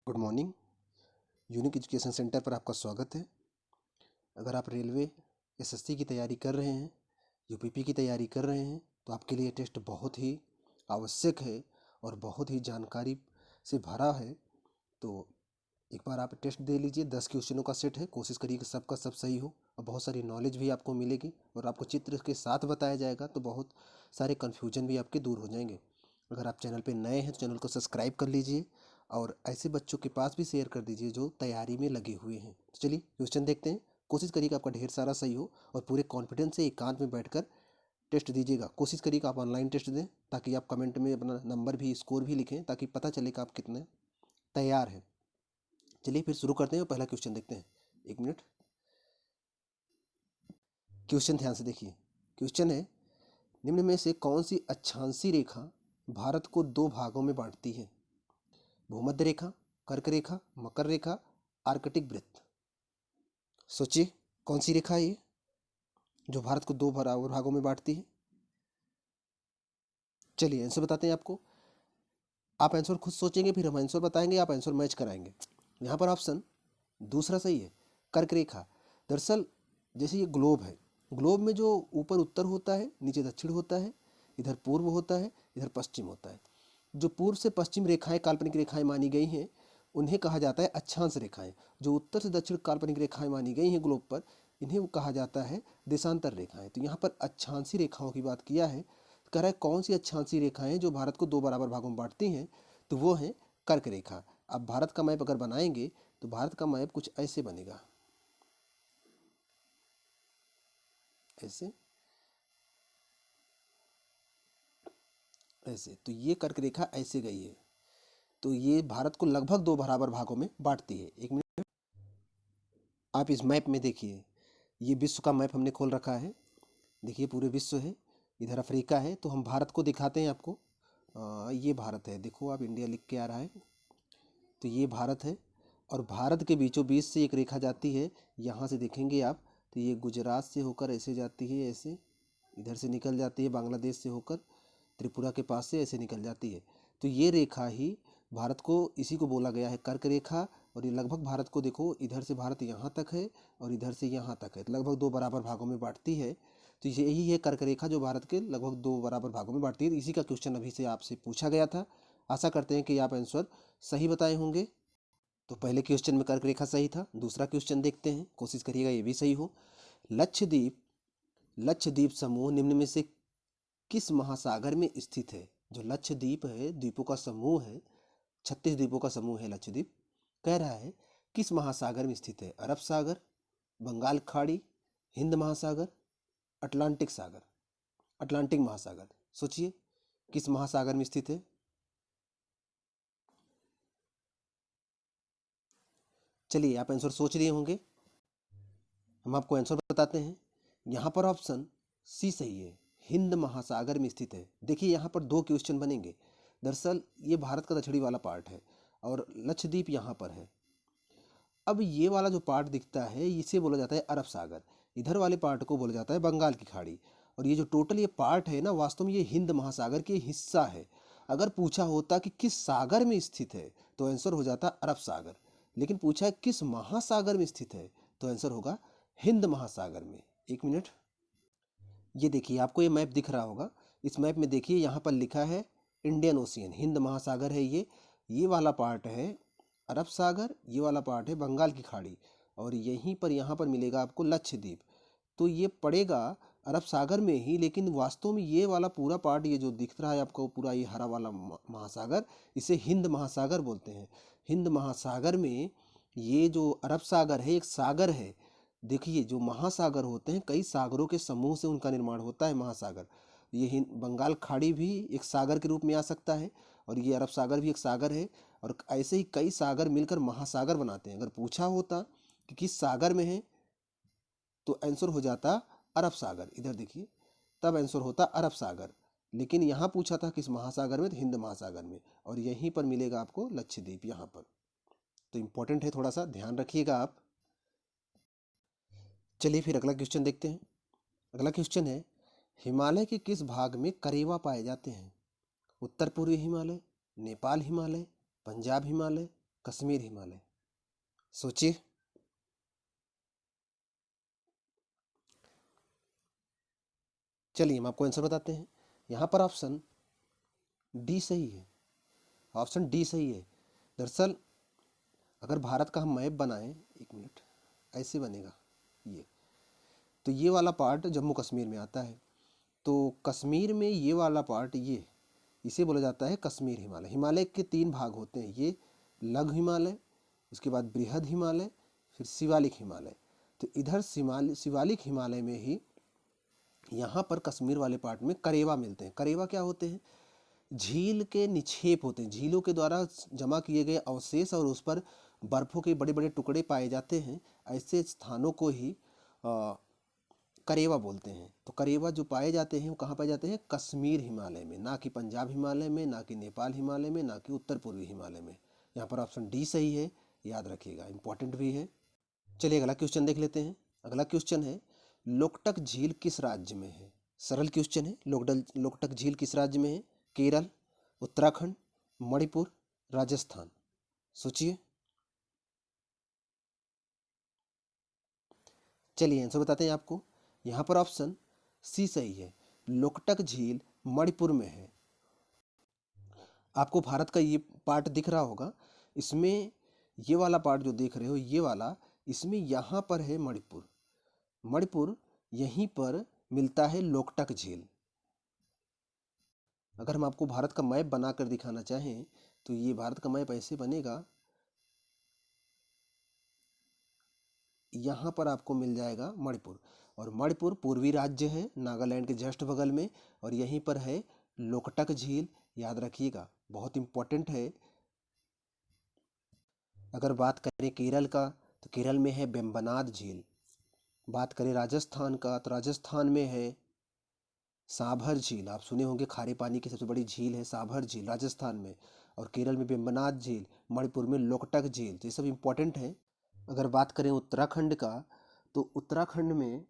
Good morning. Unique education centre पर आपका स्वागत है। अगर आप रेलवे एसएससी की तैयारी कर रहे हैं, यूपीपी की तैयारी कर रहे हैं, तो आपके लिए टेस्ट बहुत ही आवश्यक है और बहुत ही जानकारी से भरा है। तो एक बार आप टेस्ट दे लीजिए। 10 क्वेश्चनों का सेट है। कोशिश करिए कि सबका सब सही हो और बहुत सारी नॉलेज भी आपको मिलेगी और आपको चित्र के साथ बताया जाएगा, तो बहुत सारे कन्फ्यूजन भी आपके दूर हो जाएंगे। अगर आप चैनल पे नए हैं तो चैनल को सब्सक्राइब कर लीजिए और ऐसे बच्चों के पास भी शेयर कर दीजिए जो तैयारी में लगे हुए हैं। तो चलिए क्वेश्चन देखते हैं। कोशिश करिए कि आपका ढेर सारा सही हो और पूरे कॉन्फिडेंस से एकांत में बैठकर टेस्ट दीजिएगा। कोशिश करिए कि आप ऑनलाइन टेस्ट दें ताकि आप कमेंट में अपना नंबर भी, स्कोर भी लिखें, ताकि पता चले कि आप कितने तैयार हैं। चलिए फिर शुरू करते हैं और पहला क्वेश्चन देखते हैं। एक मिनट, क्वेश्चन ध्यान से देखिए। क्वेश्चन है, निम्न में से कौन सी अक्षांशीय रेखा भारत को दो भागों में बांटती है? भूमध्य रेखा, कर्क रेखा, मकर रेखा, आर्कटिक वृत्त। सोचिए कौन सी रेखा है ये जो भारत को दो बराबर भागों में बांटती है। चलिए आंसर बताते हैं आपको। आप आंसर खुद सोचेंगे, फिर हम आंसर बताएंगे, आप आंसर मैच कराएंगे। यहाँ पर ऑप्शन दूसरा सही है, कर्क रेखा। दरअसल जैसे ये ग्लोब है, ग्लोब में जो ऊपर उत्तर होता है, नीचे दक्षिण होता है, इधर पूर्व होता है, इधर पश्चिम होता है। जो पूर्व से पश्चिम रेखाएं, काल्पनिक रेखाएं मानी गई हैं, उन्हें कहा जाता है अक्षांश रेखाएं। जो उत्तर से दक्षिण काल्पनिक रेखाएं मानी गई हैं ग्लोब पर, इन्हें वो कहा जाता है देशांतर रेखाएं। तो यहाँ पर अक्षांशीय रेखाओं की बात किया है। कह रहा है कौन सी अक्षांशीय रेखाएं जो भारत को दो बराबर भागों में बांटती हैं, तो वो है कर्क रेखा। अब भारत का मैप अगर बनाएंगे तो भारत का मैप कुछ ऐसे बनेगा, ऐसे ऐसे। तो ये कर्क रेखा ऐसे गई है, तो ये भारत को लगभग दो बराबर भागों में बांटती है। एक मिनट, आप इस मैप में देखिए, ये विश्व का मैप हमने खोल रखा है। देखिए पूरे विश्व है, इधर अफ्रीका है, तो हम भारत को दिखाते हैं आपको। ये भारत है, देखो आप इंडिया लिख के आ रहा है, तो ये भारत है। और भारत के बीचों बीच से एक रेखा जाती है, यहाँ से देखेंगे आप, तो ये गुजरात से होकर ऐसे जाती है, ऐसे इधर से निकल जाती है, बांग्लादेश से होकर त्रिपुरा के पास से ऐसे निकल जाती है। तो ये रेखा ही भारत को, इसी को बोला गया है कर्क रेखा। और ये लगभग भारत को देखो, इधर से भारत यहाँ तक है और इधर से यहाँ तक है, तो लगभग दो बराबर भागों में बांटती है। तो यही है कर्क रेखा जो भारत के लगभग दो बराबर भागों में बांटती है। इसी का क्वेश्चन अभी से आपसे पूछा गया था। आशा करते हैं कि आप आंसर सही बताए होंगे। तो पहले क्वेश्चन में कर्क रेखा सही था। दूसरा क्वेश्चन देखते हैं, कोशिश करिएगा ये भी सही हो। लक्षद्वीप, लक्षद्वीप समूह निम्न में से किस महासागर में स्थित है? जो लक्षद्वीप है, द्वीपों का समूह है, 36 द्वीपों का समूह है लक्षद्वीप। कह रहा है किस महासागर में स्थित है? अरब सागर, बंगाल खाड़ी, हिंद महासागर, अटलांटिक सागर, अटलांटिक महासागर। सोचिए किस महासागर में स्थित है। चलिए आप आंसर सोच लिए होंगे, हम आपको आंसर बताते हैं। यहाँ पर ऑप्शन सी सही है, हिंद महासागर में स्थित है। देखिए यहाँ पर दो क्वेश्चन बनेंगे। दरअसल ये भारत का दक्षिणी वाला पार्ट है और लक्षद्वीप यहाँ पर है। अब ये वाला जो पार्ट दिखता है, इसे बोला जाता है अरब सागर, इधर वाले पार्ट को बोला जाता है बंगाल की खाड़ी। और ये जो टोटल ये पार्ट है ना, वास्तव में ये हिंद महासागर के हिस्सा है। अगर पूछा होता कि किस सागर में स्थित है, तो आंसर हो जाता अरब सागर। लेकिन पूछा है किस महासागर में स्थित है, तो आंसर होगा हिंद महासागर में। एक मिनट, ये देखिए आपको ये मैप दिख रहा होगा। इस मैप में देखिए यहाँ पर लिखा है इंडियन ओशियन, हिंद महासागर है ये वाला पार्ट है अरब सागर, ये वाला पार्ट है बंगाल की खाड़ी, और यहीं पर यहाँ पर मिलेगा आपको लक्षद्वीप। तो ये पड़ेगा अरब सागर में ही, लेकिन वास्तव में ये वाला पूरा पार्ट, ये जो दिख रहा है आपको पूरा ये हरा वाला महासागर, इसे हिंद महासागर बोलते हैं। हिंद महासागर में ये जो अरब सागर है एक सागर है। देखिए जो महासागर होते हैं, कई सागरों के समूह से उनका निर्माण होता है महासागर। ये हिंद बंगाल खाड़ी भी एक सागर के रूप में आ सकता है, और ये अरब सागर भी एक सागर है, और ऐसे ही कई सागर मिलकर महासागर बनाते हैं। अगर पूछा होता कि किस सागर में है, तो आंसर हो जाता अरब सागर, इधर देखिए, तब आंसर होता अरब सागर। लेकिन यहाँ पूछा था किस महासागर में, तो हिंद महासागर में, और यहीं पर मिलेगा आपको लक्षद्वीप यहाँ पर। तो इम्पोर्टेंट है, थोड़ा सा ध्यान रखिएगा आप। चलिए फिर अगला क्वेश्चन देखते हैं। अगला क्वेश्चन है, हिमालय के किस भाग में करेवा पाए जाते हैं? उत्तर पूर्वी हिमालय, नेपाल हिमालय, पंजाब हिमालय, कश्मीर हिमालय। सोचिए। चलिए हम आपको आंसर बताते हैं। यहाँ पर ऑप्शन डी सही है। ऑप्शन डी सही है। दरअसल अगर भारत का हम मैप बनाएं, एक मिनट, ऐसे बनेगा ये, तो ये वाला पार्ट जम्मू कश्मीर में आता है। तो कश्मीर में ये वाला पार्ट, ये इसे बोला जाता है कश्मीर हिमालय। हिमालय के 3 भाग होते हैं, ये लघु हिमालय, उसके बाद बृहद हिमालय, फिर शिवालिक हिमालय। तो इधर शिवालिक हिमालय में ही यहाँ पर कश्मीर वाले पार्ट में करेवा मिलते हैं। करेवा क्या होते हैं? झील के निक्षेप होते हैं, झीलों के द्वारा जमा किए गए अवशेष और उस पर बर्फों के बड़े बड़े टुकड़े पाए जाते हैं। ऐसे स्थानों को ही करेवा बोलते हैं। तो करेवा जो पाए जाते हैं वो कहाँ पाए जाते हैं? कश्मीर हिमालय में, ना कि पंजाब हिमालय में, ना कि नेपाल हिमालय में, ना कि उत्तर पूर्वी हिमालय में। यहाँ पर ऑप्शन डी सही है, याद रखिएगा, इंपॉर्टेंट भी है। चलिए अगला क्वेश्चन देख लेते हैं। अगला क्वेश्चन है, लोकटक झील किस राज्य में है? सरल क्वेश्चन है। लोकटक झील किस राज्य में है? केरल, उत्तराखंड, मणिपुर, राजस्थान। सोचिए। चलिए आंसर बताते हैं आपको। यहाँ पर ऑप्शन सी सही है, लोकटक झील मणिपुर में है। आपको भारत का ये पार्ट दिख रहा होगा, इसमें ये वाला पार्ट जो देख रहे हो, ये वाला, इसमें यहाँ पर है मणिपुर। मणिपुर, यहीं पर मिलता है लोकटक झील। अगर हम आपको भारत का मैप बनाकर दिखाना चाहें तो ये भारत का मैप ऐसे बनेगा, यहाँ पर आपको मिल जाएगा मणिपुर, और मणिपुर पूर्वी राज्य है, नागालैंड के जस्ट बगल में, और यहीं पर है लोकटक झील। याद रखिएगा, बहुत इम्पोर्टेंट है। अगर बात करें केरल का, तो केरल में है वेम्बनाड झील। बात करें राजस्थान का, तो राजस्थान में है सांभर झील। आप सुने होंगे, खारे पानी की सबसे बड़ी झील है सांभर झील राजस्थान में, और केरल में वेम्बनाड झील, मणिपुर में लोकटक झील। तो ये सब इम्पोर्टेंट है। अगर बात करें उत्तराखंड का, तो उत्तराखंड में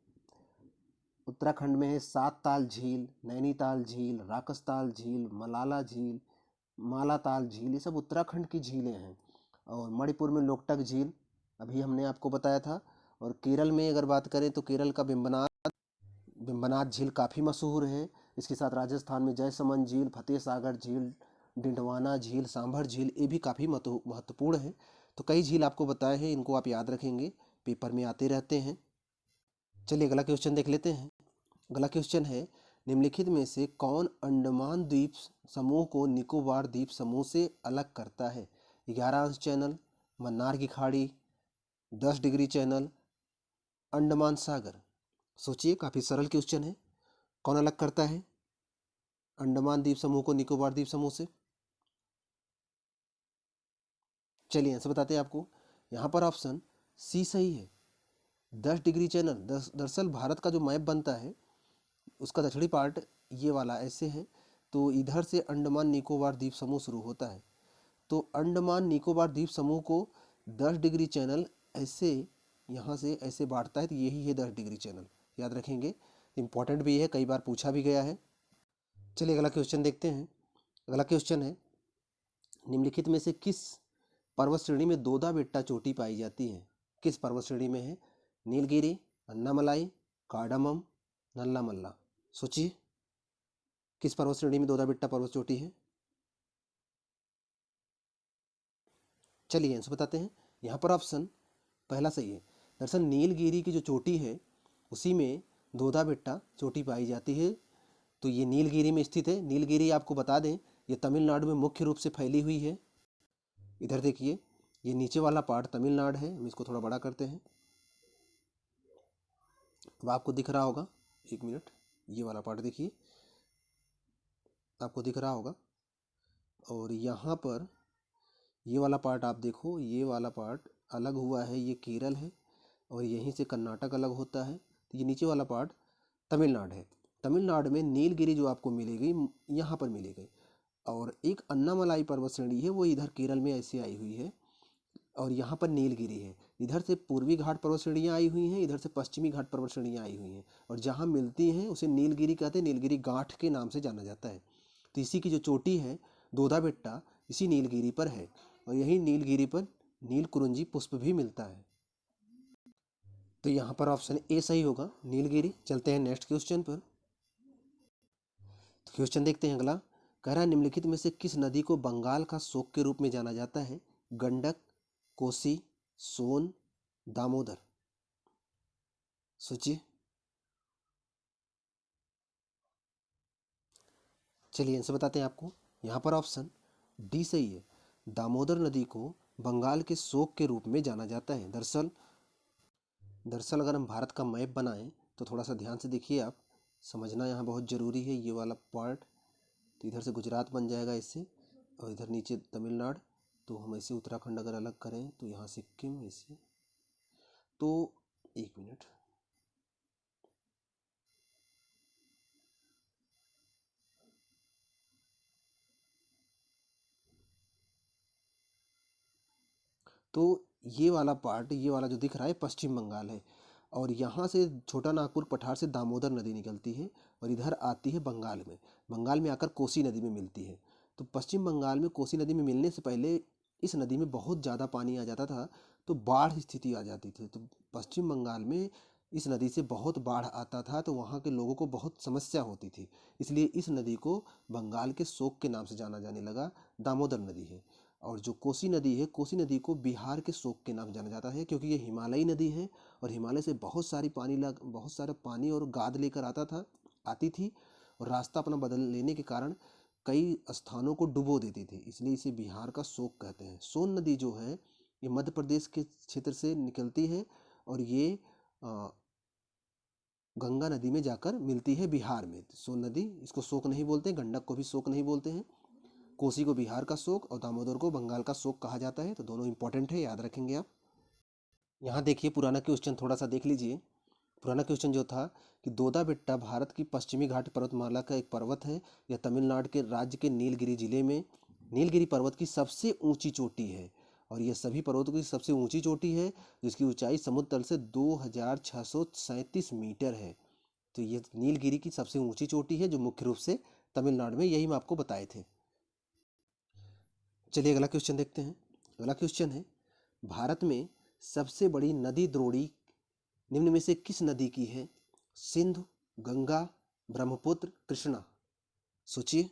है सात ताल झील, नैनीताल झील, राकसताल झील, मलाला झील, मालाताल झील। ये सब उत्तराखंड की झीलें हैं। और मणिपुर में लोकटक झील अभी हमने आपको बताया था। और केरल में अगर बात करें तो केरल का वेम्बनाड झील काफ़ी मशहूर है। इसके साथ राजस्थान में जयसमंद झील, फतेह सागर झील, डिंडवाना झील, सांभर झील, ये भी काफ़ी महत्वपूर्ण है। तो कई झील आपको बताए हैं, इनको आप याद रखेंगे, पेपर में आते रहते हैं। चलिए अगला क्वेश्चन देख लेते हैं। अगला क्वेश्चन है, निम्नलिखित में से कौन अंडमान द्वीप समूह को निकोबार द्वीप समूह से अलग करता है? 11 अंश चैनल, मन्नार की खाड़ी, 10 डिग्री चैनल, अंडमान सागर। सोचिए, काफ़ी सरल क्वेश्चन है। कौन अलग करता है अंडमान द्वीप समूह को निकोबार द्वीप समूह से? चलिए आंसर बताते हैं आपको। यहाँ पर ऑप्शन सी सही है, 10 डिग्री चैनल। दरअसल भारत का जो मैप बनता है उसका दक्षिणी पार्ट ये वाला ऐसे है, तो इधर से अंडमान निकोबार द्वीप समूह शुरू होता है। तो अंडमान निकोबार द्वीप समूह को 10 डिग्री चैनल ऐसे यहाँ से ऐसे बांटता है, तो यही है 10 डिग्री चैनल। याद रखेंगे, इंपॉर्टेंट भी है, कई बार पूछा भी गया है। चलिए अगला क्वेश्चन देखते हैं। अगला क्वेश्चन है, निम्नलिखित में से किस पर्वत श्रेणी में दोदा बेट्टा चोटी पाई जाती है? किस पर्वत श्रेणी में है? नीलगिरी, अन्नामलाई, कार्डामम, नल्ला मल्ला। सोचिए, किस पर्वत श्रेणी में दोदा बेट्टा पर्वत चोटी है? चलिए आंसर बताते हैं। यहाँ पर ऑप्शन पहला सही है। दरअसल नीलगिरी की जो चोटी है उसी में दोदा बेट्टा चोटी पाई जाती है। तो ये नीलगिरी में स्थित है। नीलगिरी आपको बता दें, ये तमिलनाडु में मुख्य रूप से फैली हुई है। इधर देखिए, ये नीचे वाला पार्ट तमिलनाडु है। हम इसको थोड़ा बड़ा करते हैं, अब आपको दिख रहा होगा। एक मिनट, ये वाला पार्ट देखिए, आपको दिख रहा होगा। और यहाँ पर ये वाला पार्ट आप देखो, ये वाला पार्ट अलग हुआ है, ये केरल है, और यहीं से कर्नाटक अलग होता है। तो ये नीचे वाला पार्ट तमिलनाडु है। तमिलनाडु में नीलगिरी जो आपको मिलेगी, यहाँ पर मिलेगी। और एक अन्नामलाई पर्वत श्रेणी है, वो इधर केरल में ऐसे आई हुई है, और यहाँ पर नीलगिरी है। इधर से पूर्वी घाट पर्वत श्रेणियाँ आई हुई हैं, इधर से पश्चिमी घाट पर्वत श्रेणियाँ आई हुई हैं, और जहाँ मिलती हैं उसे नीलगिरी कहते हैं। नीलगिरी गांठ के नाम से जाना जाता है। तो इसी की जो चोटी है दोदा बेट्टा, इसी नीलगिरी पर है। और यही नीलगिरी पर नीलकुरुंजी पुष्प भी मिलता है। तो यहाँ पर ऑप्शन ए सही होगा, नीलगिरी। चलते हैं नेक्स्ट क्वेश्चन पर। तो क्वेश्चन देखते हैं अगला। कह रहा है निम्नलिखित में से किस नदी को बंगाल का शोक के रूप में जाना जाता है? गंडक, कोसी, सोन, दामोदर। सोचिए। चलिए आंसर बताते हैं आपको। यहाँ पर ऑप्शन डी सही है, दामोदर नदी को बंगाल के शोक के रूप में जाना जाता है। दरअसल अगर हम भारत का मैप बनाएं तो थोड़ा सा ध्यान से देखिए आप, समझना यहाँ बहुत ज़रूरी है ये वाला पार्ट। तो इधर से गुजरात बन जाएगा इससे, और इधर नीचे तमिलनाडु। तो हम ऐसे उत्तराखंड अगर अलग करें तो यहाँ सिक्किम ऐसे। तो एक मिनट, तो ये वाला पार्ट, ये वाला जो दिख रहा है पश्चिम बंगाल है, और यहाँ से छोटा नागपुर पठार से दामोदर नदी निकलती है और इधर आती है बंगाल में। बंगाल में आकर कोसी नदी में मिलती है। तो पश्चिम बंगाल में कोसी नदी में मिलने से पहले इस नदी में बहुत ज़्यादा पानी आ जाता था, तो बाढ़ स्थिति आ जाती थी। तो पश्चिम बंगाल में इस नदी से बहुत बाढ़ आता था, तो वहाँ के लोगों को बहुत समस्या होती थी। इसलिए इस नदी को बंगाल के शोक के नाम से जाना जाने लगा, दामोदर नदी है। और जो कोसी नदी है, कोसी नदी को बिहार के शोक के नाम जाना जाता है, क्योंकि ये हिमालयी नदी है और हिमालय से बहुत सारा पानी और गाद लेकर आती थी, और रास्ता अपना बदल लेने के कारण कई स्थानों को डुबो देती थी, इसलिए इसे बिहार का शोक कहते हैं। सोन नदी जो है ये मध्य प्रदेश के क्षेत्र से निकलती है, और ये गंगा नदी में जाकर मिलती है बिहार में। तो सोन नदी, इसको शोक नहीं बोलते, गंडक को भी शोक नहीं बोलते हैं। कोसी को बिहार का शोक और दामोदर को बंगाल का शोक कहा जाता है। तो दोनों इंपॉर्टेंट है, याद रखेंगे आप। यहाँ देखिए पुराना क्वेश्चन थोड़ा सा देख लीजिए। पुराना क्वेश्चन जो था कि दोदा बेट्टा भारत की पश्चिमी घाट पर्वतमाला का एक पर्वत है। यह तमिलनाडु के राज्य के नीलगिरी जिले में नीलगिरी पर्वत की सबसे ऊंची चोटी है, और यह सभी पर्वतों की सबसे ऊंची चोटी है, जिसकी ऊंचाई समुद्र तल से 2637 मीटर है। तो ये नीलगिरी की सबसे ऊंची चोटी है, जो मुख्य रूप से तमिलनाडु में, यही मैं आपको बताए थे। चलिए अगला क्वेश्चन देखते हैं। अगला क्वेश्चन है, भारत में सबसे बड़ी नदी द्रोणी निम्न में से किस नदी की है? सिंधु, गंगा, ब्रह्मपुत्र, कृष्णा। सोचिए।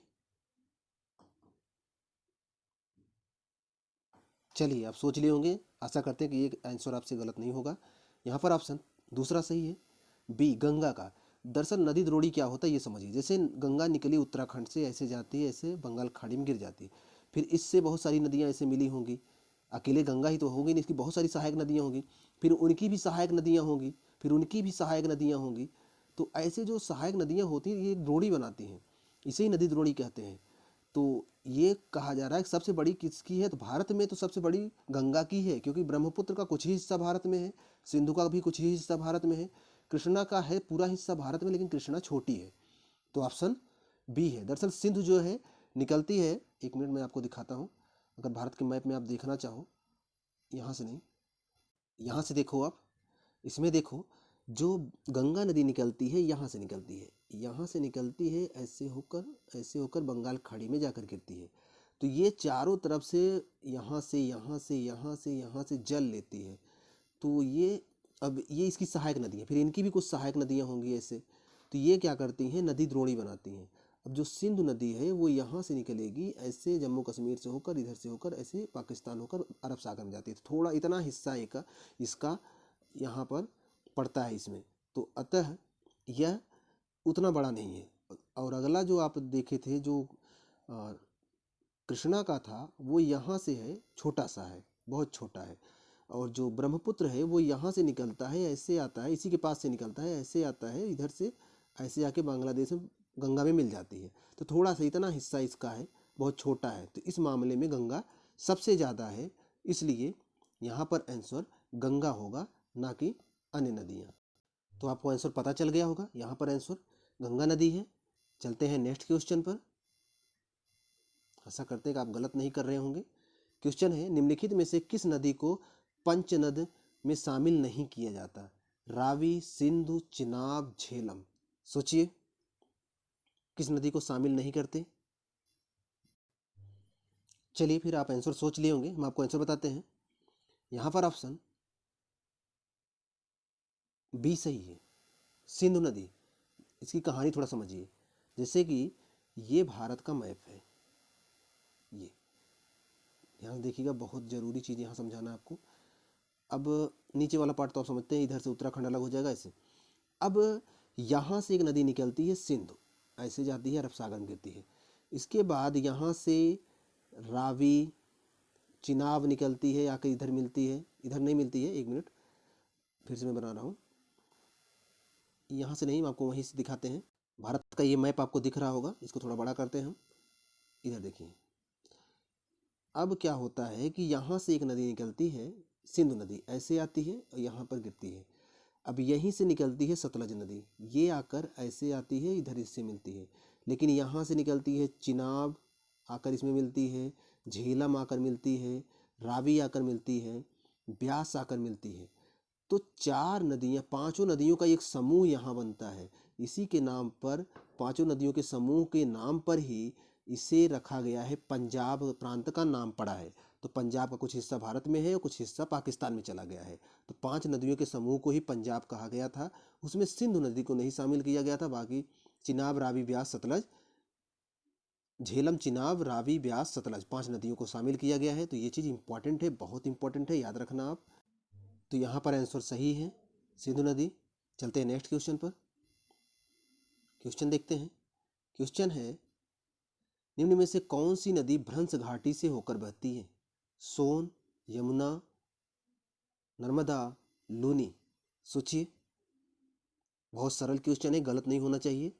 चलिए आप सोच लिए होंगे, आशा करते हैं कि ये आंसर आपसे गलत नहीं होगा। यहाँ पर ऑप्शन दूसरा सही है, बी गंगा का। दरअसल नदी द्रोणी क्या होता है ये समझिए। जैसे गंगा निकली उत्तराखंड से, ऐसे जाती है, ऐसे बंगाल खाड़ी में गिर जाती है, फिर इससे बहुत सारी नदियाँ ऐसे मिली होंगी। अकेले गंगा ही तो होगी नहीं, इसकी बहुत सारी सहायक नदियाँ होंगी, फिर उनकी भी सहायक नदियाँ होंगी, फिर उनकी भी सहायक नदियाँ होंगी। तो ऐसे जो सहायक नदियाँ होती हैं ये द्रोणी बनाती हैं, इसे ही नदी द्रोणी कहते हैं। तो ये कहा जा रहा है कि सबसे बड़ी किसकी है? तो भारत में तो सबसे बड़ी गंगा की है, क्योंकि ब्रह्मपुत्र का कुछ ही हिस्सा भारत में है, सिंधु का भी कुछ ही हिस्सा भारत में है, कृष्णा का है पूरा हिस्सा भारत में, लेकिन कृष्णा छोटी है। तो ऑप्शन बी है। दरअसल सिंधु जो है निकलती है, एक मिनट मैं आपको दिखाता हूँ। अगर भारत के मैप में आप देखना चाहो, यहाँ से नहीं, यहाँ से देखो आप, इसमें देखो, जो गंगा नदी निकलती है यहाँ से निकलती है, यहाँ से निकलती है, ऐसे होकर बंगाल खाड़ी में जाकर गिरती है। तो ये चारों तरफ से, यहाँ से यहाँ से यहाँ से यहाँ से जल लेती है। तो ये, अब ये इसकी सहायक नदी है, फिर इनकी भी कुछ सहायक नदियाँ होंगी ऐसे। तो ये क्या करती हैं? नदी द्रोणी बनाती हैं। अब जो सिंधु नदी है वो यहाँ से निकलेगी, ऐसे जम्मू कश्मीर से होकर, इधर से होकर, ऐसे पाकिस्तान होकर अरब सागर में जाती है। तो थोड़ा इतना हिस्सा एक इसका यहाँ पर पड़ता है इसमें। तो अतः यह उतना बड़ा नहीं है। और अगला जो आप देखे थे, जो अ, कृष्णा का था, वो यहाँ से है, छोटा सा है, बहुत छोटा है। और जो ब्रह्मपुत्र है वो यहाँ से निकलता है, ऐसे आता है, इसी के पास से निकलता है, ऐसे आता है इधर से, ऐसे आके बांग्लादेश में गंगा में मिल जाती है। तो थोड़ा सा इतना हिस्सा इसका है, बहुत छोटा है। तो इस मामले में गंगा सबसे ज़्यादा है, इसलिए यहाँ पर आंसर गंगा होगा, ना कि अन्य नदियाँ। तो आपको आंसर पता चल गया होगा, यहाँ पर आंसर गंगा नदी है। चलते हैं नेक्स्ट क्वेश्चन पर। आशा करते हैं कि आप गलत नहीं कर रहे होंगे। क्वेश्चन है, निम्नलिखित में से किस नदी को पंचनद में शामिल नहीं किया जाता? रावी, सिंधु, चिनाब, झेलम। सोचिए, किस नदी को शामिल नहीं करते? चलिए फिर आप आंसर सोच लिए होंगे, हम आपको आंसर बताते हैं। यहाँ पर ऑप्शन बी सही है, सिंधु नदी। इसकी कहानी थोड़ा समझिए। जैसे कि ये भारत का मैप है, ये यहाँ से देखिएगा, बहुत ज़रूरी चीज़ यहाँ समझाना है आपको। अब नीचे वाला पार्ट तो आप समझते हैं, इधर से उत्तराखंड अलग हो जाएगा ऐसे। अब यहाँ से एक नदी निकलती है सिंधु, ऐसे जाती है अरब सागर में गिरती है। इसके बाद यहाँ से रावी, चिनाब निकलती है, आकर इधर मिलती है, इधर नहीं मिलती है, एक मिनट फिर से मैं बना रहा हूँ, यहाँ से नहीं, हम आपको वहीं से दिखाते हैं। भारत का ये मैप आपको दिख रहा होगा, इसको थोड़ा बड़ा करते हैं हम। इधर देखिए, अब क्या होता है कि यहाँ से एक नदी निकलती है, सिंधु नदी, ऐसे आती है और यहाँ पर गिरती है। अब यहीं से निकलती है सतलज नदी, ये आकर ऐसे आती है, इधर इससे मिलती है। लेकिन यहाँ से निकलती है चिनाब, आकर इसमें मिलती है, झेलम आकर मिलती है, रावी आकर मिलती है, ब्यास आकर मिलती है। तो चार नदियाँ, पांचों नदियों का एक समूह यहाँ बनता है। इसी के नाम पर, पांचों नदियों के समूह के नाम पर ही इसे रखा गया है, पंजाब प्रांत का नाम पड़ा है। तो पंजाब का कुछ हिस्सा भारत में है और कुछ हिस्सा पाकिस्तान में चला गया है। तो पांच नदियों के समूह को ही पंजाब कहा गया था। उसमें सिंधु नदी को नहीं शामिल किया गया था। बाकी चिनाब, रावी, ब्यास, सतलज, झेलम, चिनाब, रावी, ब्यास, सतलज, पांच नदियों को शामिल किया गया है। तो ये चीज़ इंपॉर्टेंट है, बहुत इंपॉर्टेंट है, याद रखना आप। तो यहाँ पर आंसर सही है, सिंधु नदी। चलते हैं नेक्स्ट क्वेश्चन पर। क्वेश्चन देखते हैं। क्वेश्चन है, निम्न में से कौन सी नदी भ्रंश घाटी से होकर बहती है? सोन, यमुना, नर्मदा, लूनी। सोचिए, बहुत सरल क्वेश्चन है, गलत नहीं होना चाहिए,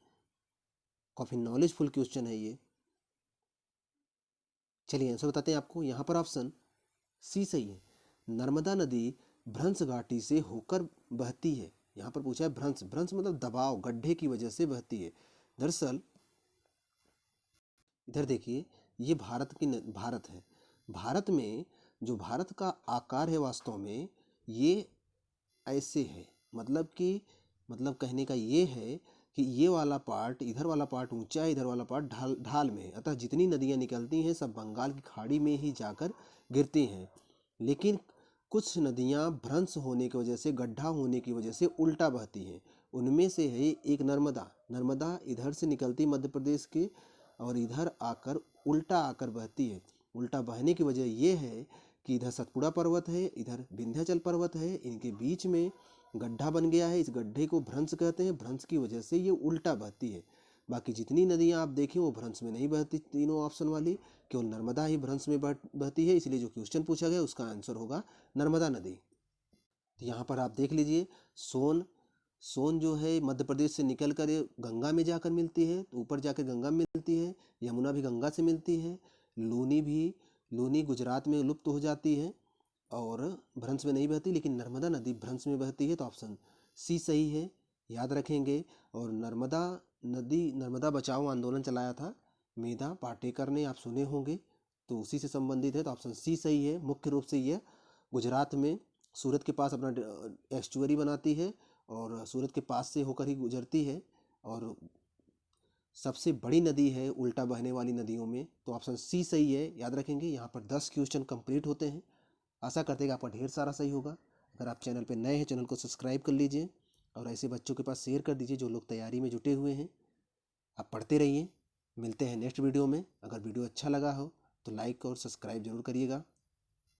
काफ़ी नॉलेजफुल क्वेश्चन है ये। चलिए आंसर बताते हैं आपको। यहाँ पर ऑप्शन सी सही है, नर्मदा नदी भ्रंश घाटी से होकर बहती है। यहाँ पर पूछा है भ्रंश, भ्रंश मतलब दबाव, गड्ढे की वजह से बहती है। दरअसल इधर देखिए, ये भारत है। भारत में जो भारत का आकार है, वास्तव में ये ऐसे है। मतलब कहने का ये है कि ये वाला पार्ट, इधर वाला पार्ट ऊंचा है, इधर वाला पार्ट ढाल में है। अतः जितनी नदियाँ निकलती हैं सब बंगाल की खाड़ी में ही जाकर गिरती हैं। लेकिन कुछ नदियाँ भ्रंश होने की वजह से, गड्ढा होने की वजह से उल्टा बहती हैं। उनमें से है एक नर्मदा। नर्मदा इधर से निकलती मध्य प्रदेश के और इधर आकर उल्टा आकर बहती है। उल्टा बहने की वजह ये है कि इधर सतपुड़ा पर्वत है, इधर विंध्याचल पर्वत है, इनके बीच में गड्ढा बन गया है। इस गड्ढे को भ्रंश कहते हैं। भ्रंश की वजह से ये उल्टा बहती है। बाकी जितनी नदियाँ आप देखें वो भ्रंश में नहीं बहती, तीनों ऑप्शन वाली, केवल नर्मदा ही भ्रंश में बहती है। इसलिए जो क्वेश्चन पूछा गया उसका आंसर होगा नर्मदा नदी। तो यहाँ पर आप देख लीजिए, सोन जो है मध्य प्रदेश से निकल कर गंगा में जाकर मिलती है, तो ऊपर जाकर गंगा में मिलती है। यमुना भी गंगा से मिलती है। लूनी गुजरात में लुप्त हो जाती है और भ्रंश में नहीं बहती। लेकिन नर्मदा नदी भ्रंश में बहती है। तो ऑप्शन सी सही है, याद रखेंगे। और नर्मदा बचाओ आंदोलन चलाया था मेधा पाटेकर ने, आप सुने होंगे, तो उसी से संबंधित है। तो ऑप्शन सी सही है। मुख्य रूप से यह गुजरात में सूरत के पास अपना एस्चुअरी बनाती है और सूरत के पास से होकर ही गुजरती है और सबसे बड़ी नदी है उल्टा बहने वाली नदियों में। तो ऑप्शन सी सही है, याद रखेंगे। यहाँ पर 10 क्वेश्चन कंप्लीट होते हैं। आशा करते हैं कि आपका ढेर सारा सही होगा। अगर आप चैनल पर नए हैं, चैनल को सब्सक्राइब कर लीजिए और ऐसे बच्चों के पास शेयर कर दीजिए जो लोग तैयारी में जुटे हुए हैं। आप पढ़ते रहिए। मिलते हैं नेक्स्ट वीडियो में। अगर वीडियो अच्छा लगा हो तो लाइक और सब्सक्राइब जरूर करिएगा।